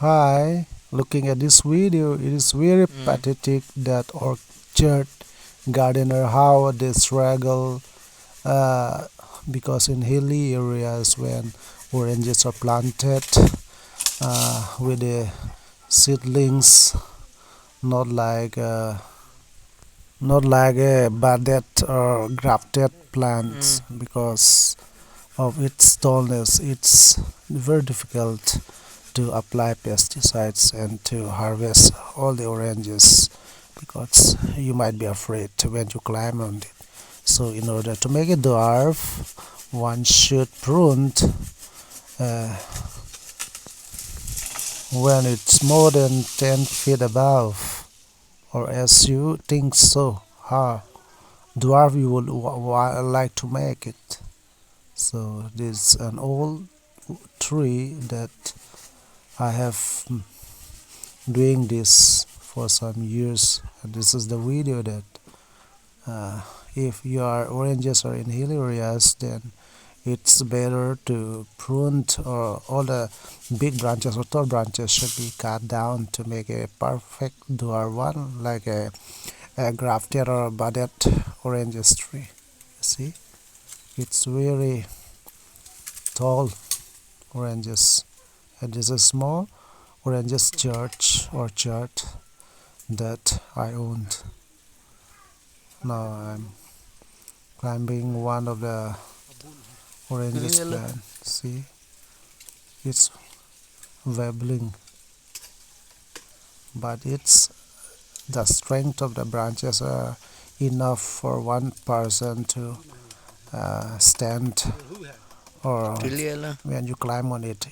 Hi, looking at this video, it is very pathetic that orchard gardener how they struggle uh, because in hilly areas when oranges are planted with the seedlings, not like a budded or grafted plants because of its tallness. It's very difficult to apply pesticides and to harvest all the oranges because you might be afraid when you climb on it. So in order to make it dwarf, one should prune uh, when it's more than 10 feet above, or as you think so. How dwarf you would like to make it. So this is an old tree that I have doing this for some years, and this is the video that if your oranges are in hilly areas, then it's better to prune, or all the big branches or tall branches should be cut down to make a perfect dwarf one, like a grafted or budded oranges tree. See, it's very tall oranges, and this is small oranges church orchard that I owned. Now I'm climbing one of the oranges plant. See, it's wobbling, but it's the strength of the branches are enough for one person to stand, or when you climb on it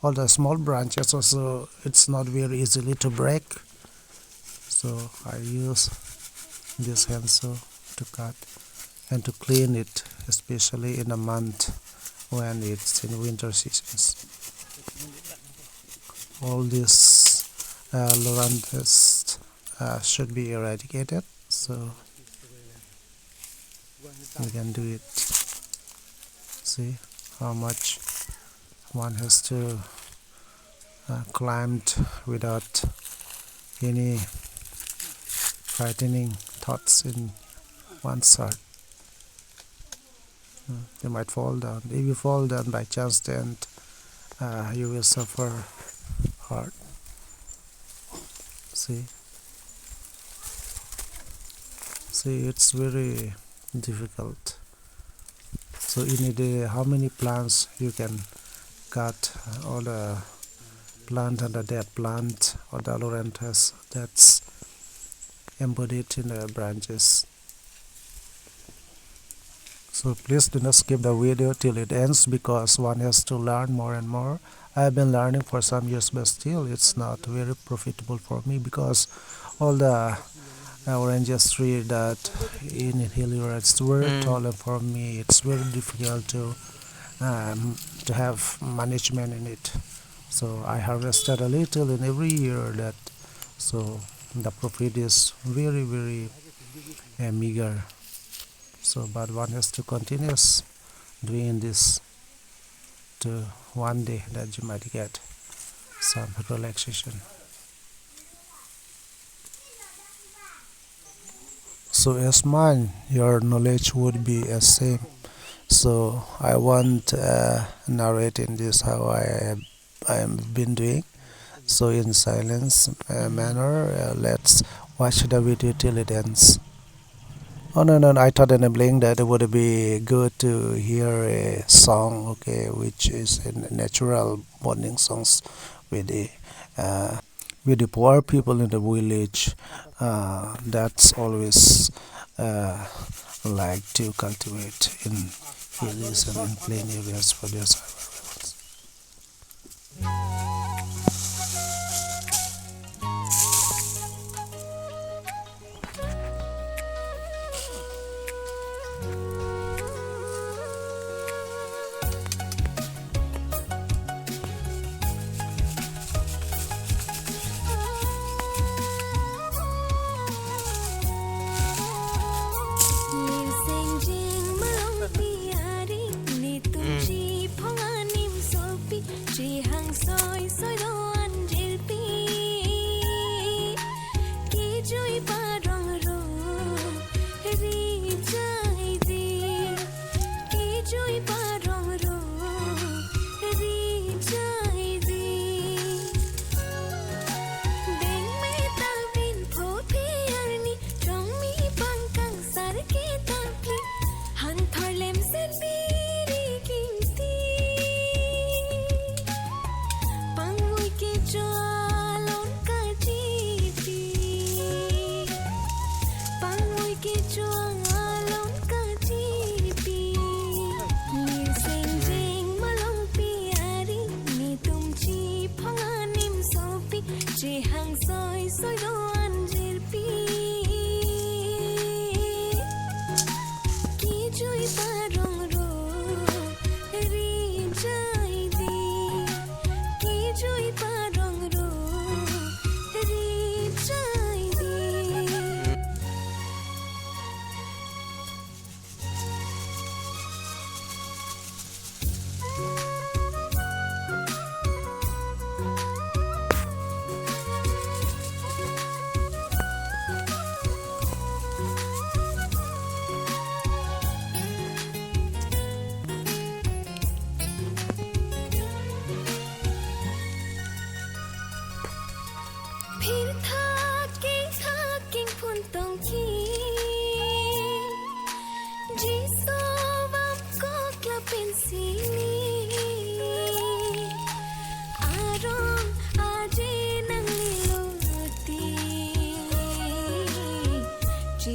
all the small branches also, it's not very easily to break. So I use this handsaw to cut and to clean it, especially in a month when it's in winter seasons. All these loranthus should be eradicated, so you can do it. See how much one has to climb without any frightening thoughts in one's heart. You might fall down. If you fall down by chance, then you will suffer hard. See, it's very difficult. So in a day, how many plants you can cut? All the plant and the dead plant or the loranthus that's embodied in the branches. So please do not skip the video till it ends, because one has to learn more and more. I've been learning for some years, but still it's not very profitable for me, because all the oranges tree that in hilly areas it's very tall, and for me it's very difficult to have management in it. So I harvested a little in every year, that so the profit is very meager. So but one has to continue doing this to one day that you might get some relaxation. So as mine, your knowledge would be as same. So I want narrating this how I have been doing. So in silence manner, let's watch the video till it ends. Oh no, I thought enabling that it would be good to hear a song, okay, which is a natural bonding songs with the poor people in the village. That's always like to cultivate in hills and in plain areas for their survival. Chỉ hàng soi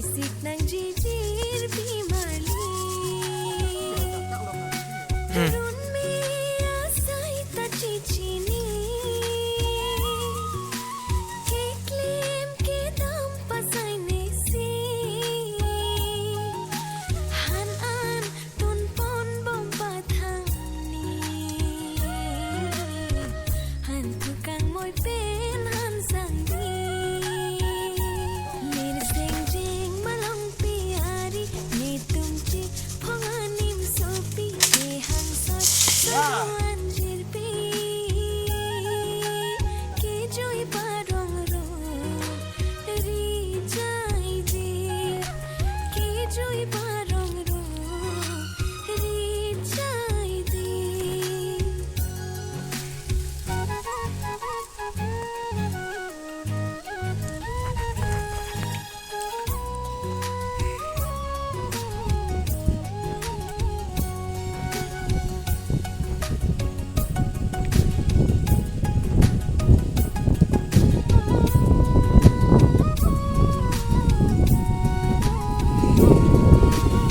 Isip ng jijir bimali Harun me asay ta chichini Keklim kedam pasay nesi Hanan tunpon bomba thangni Han tukang moy pen han sangdi Mere sengjeng malong piari ne tumchi phonganim sopi e han sot soan jirpi ke joy parong ro ri jai je ke joy parong ro ri jai je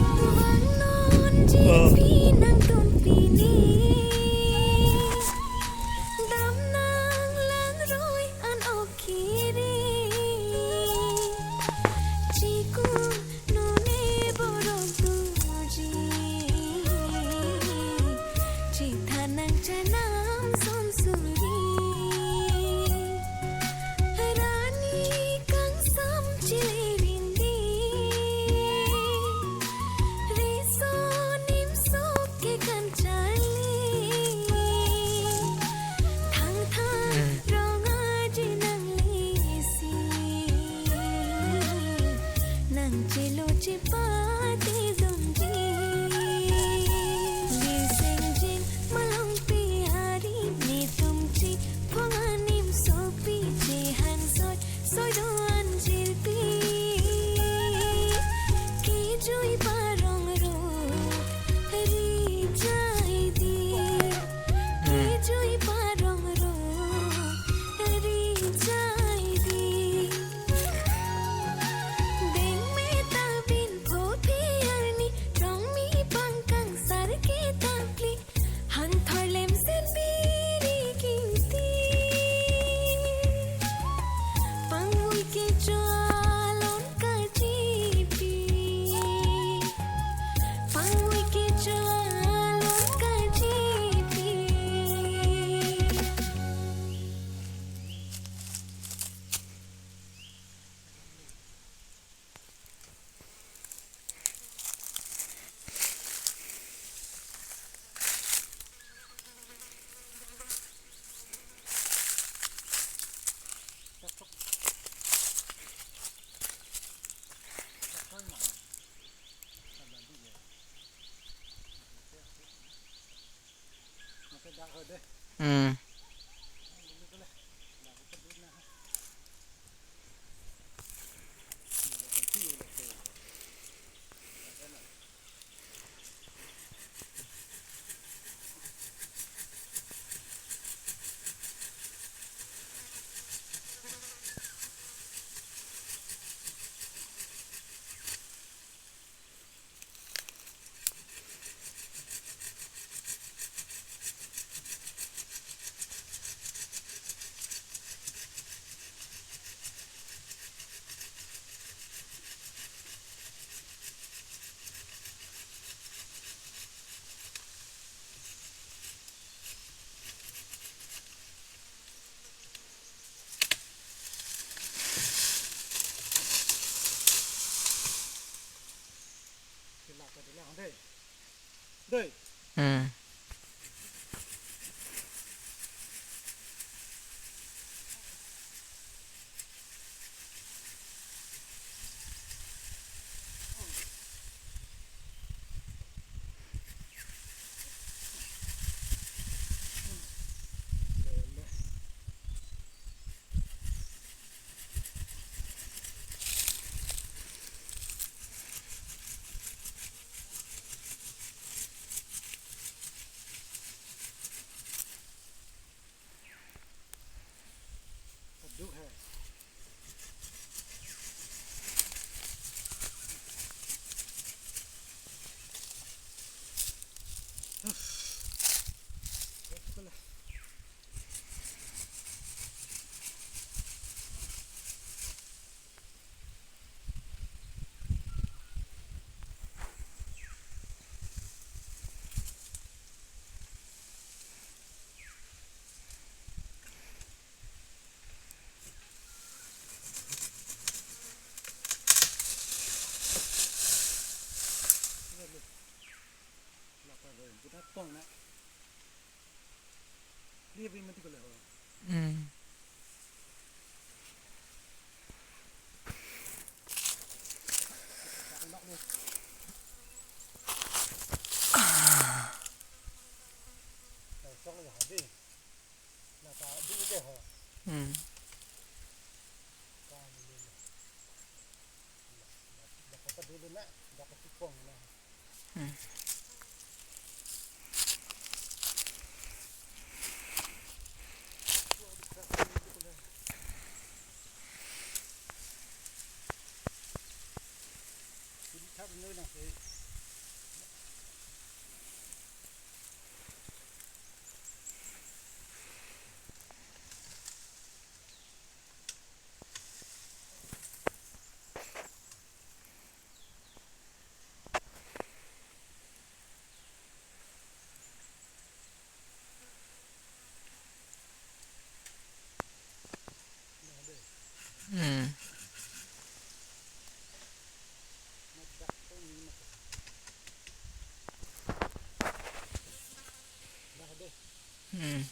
Wangon jipi nang tumpini Dam nang lang roy an okiri Chiku nune borong tuji Chitha nang chanam sonsuri Rani kang sam chilirindi Riso nimso ke kan chali Thang thang ronga jinang lisi Nang chilo chipati zumji Liseng jing malong piari ni tumchi Phonganim sopi jihan soy soy doan jirpi Ki joy parong ro ri jai di Ki joy parong ro ri jai di Deng me ta bin pho phiarni trong mi pangkang sar ke tapli Han tholem sen biri kinti Pangul ke chalon ka jipi Pangul ke chalon ka jipi Ừ. Ừ. Mm. Mm. Mm. Mm. Mm.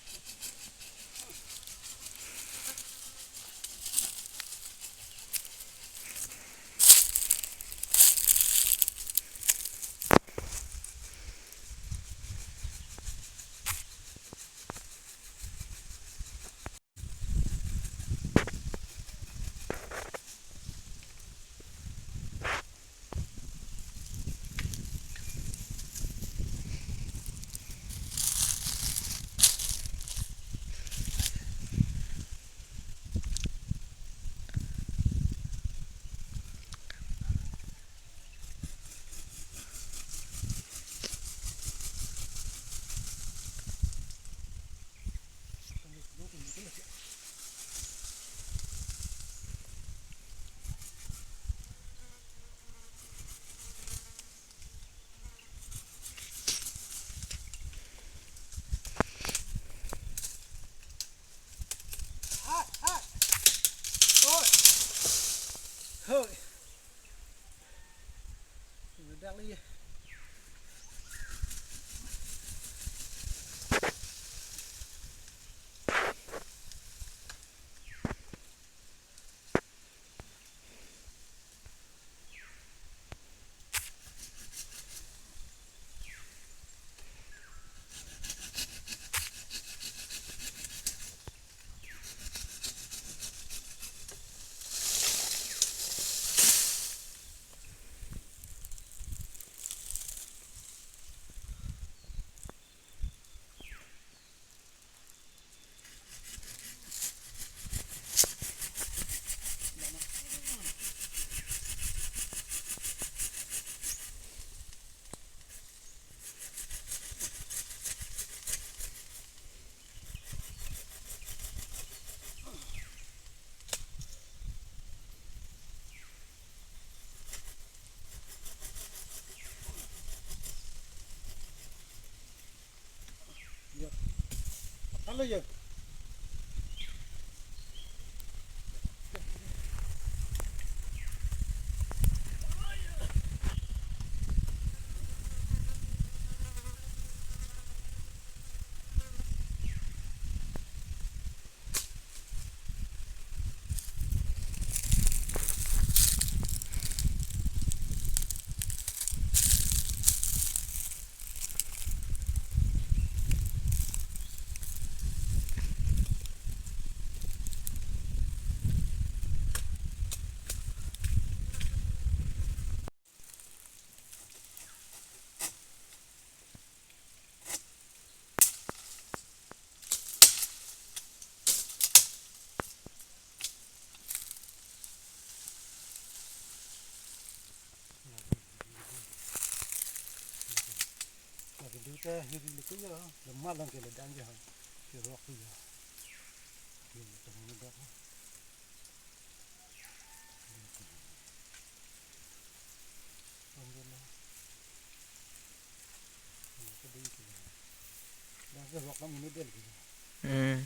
Mm.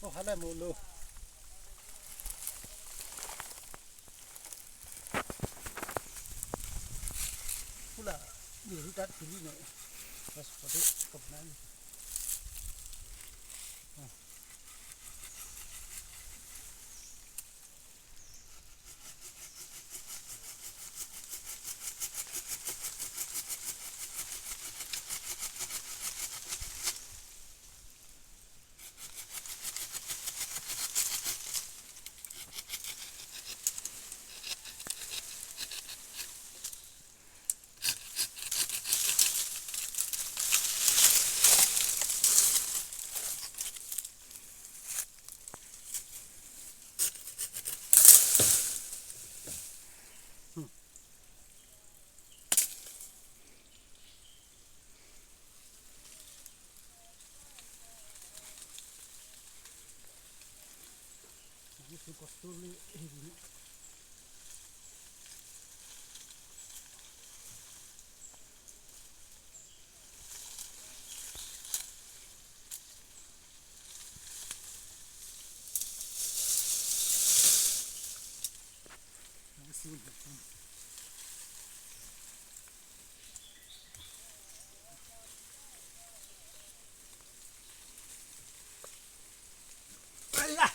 Oh, hala mo lo. Pula, dia rutat pilih no. Pas pada kopnan. Ini kostum ini. Ayah.